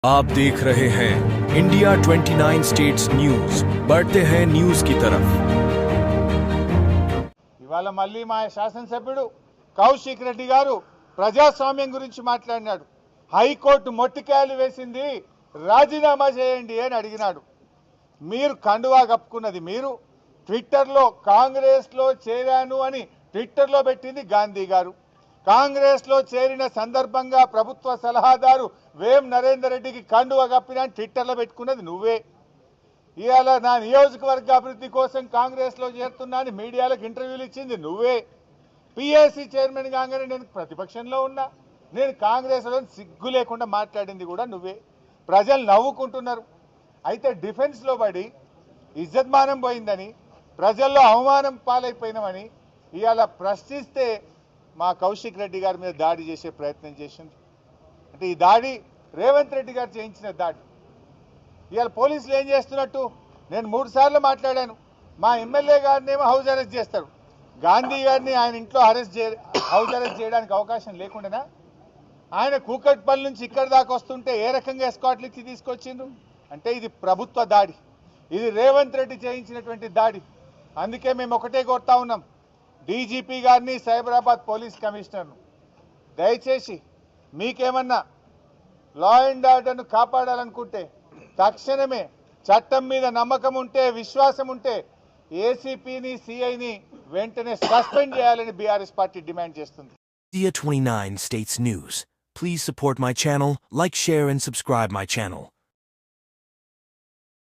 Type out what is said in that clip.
आप देख रहे हैं इंडिया 29 स्टेट्स न्यूज, बढ़ते हैं न्यूज की तरफ। ఇవాళ మళ్ళీ మా శాసనసభ్యుడు కౌశిక్ రెడ్డి గారు ప్రజాస్వామ్యం గురించి మాట్లాడినాడు. హైకోర్టు మొట్టికాయలు వేసింది, రాజీనామా చేయండి అని అడిగినాడు. మీరు కండువా కప్పుకున్నది మీరు. ట్విట్టర్లో కాంగ్రెస్లో చేరాను అని ట్విట్టర్లో పెట్టింది గాంధీ గారు. కాంగ్రెస్లో చేరిన సందర్భంగా ప్రభుత్వ సలహాదారు వేం నరేందర్ రెడ్డికి కండువా కప్పిన ట్విట్టర్లో పెట్టుకున్నది నువ్వే. ఇవాళ నా నియోజకవర్గ అభివృద్ధి కోసం కాంగ్రెస్లో చేరుతున్నా అని మీడియాలకు ఇంటర్వ్యూలు ఇచ్చింది నువ్వే. పిఎస్సి చైర్మన్ కాగానే నేను ప్రతిపక్షంలో ఉన్నా, నేను కాంగ్రెస్లో సిగ్గు లేకుండా మాట్లాడింది కూడా నువ్వే. ప్రజలు నవ్వుకుంటున్నారు. అయితే డిఫెన్స్లో పడి ఇజ్జత్మానం పోయిందని, ప్రజల్లో అవమానం పాలైపోయినామని ఇవాళ ప్రశ్నిస్తే మా కౌశిక్ రెడ్డి గారి మీద దాడి చేసే ప్రయత్నం చేసింది. అంటే ఈ దాడి రేవంత్ రెడ్డి గారు చేయించిన దాడి. ఇవాళ పోలీసులు ఏం చేస్తున్నట్టు? నేను 3 సార్లు మాట్లాడాను. మా ఎమ్మెల్యే గారిని ఏమో హౌస్ అరెస్ట్ చేస్తారు, గాంధీ గారిని ఆయన ఇంట్లో హౌస్ అరెస్ట్ చేయడానికి అవకాశం లేకుండానా? ఆయన కూకట్పల్లి నుంచి ఇక్కడి దాకా వస్తుంటే ఏ రకంగా ఎస్కాట్లు ఇచ్చి తీసుకొచ్చిండ్రు? అంటే ఇది ప్రభుత్వ దాడి, ఇది రేవంత్ రెడ్డి చేయించినటువంటి దాడి. అందుకే మేము ఒకటే కోరుతా ఉన్నాం, డీజీపీ గారిని, సైబరాబాద్ పోలీస్ కమిషనర్ను, దయచేసి మీకేమన్నా లా అండ్ ఆర్డర్ను కాపాడాలనుకుంటే తక్షణమే చట్టం మీద నమ్మకం ఉంటే, విశ్వాసం ఉంటే ఏసీపీని, సిఐని వెంటనే సస్పెండ్ చేయాలని బీఆర్ఎస్ పార్టీ డిమాండ్ చేస్తుంది. India 29 States News. Please support my channel, like, share and subscribe my channel.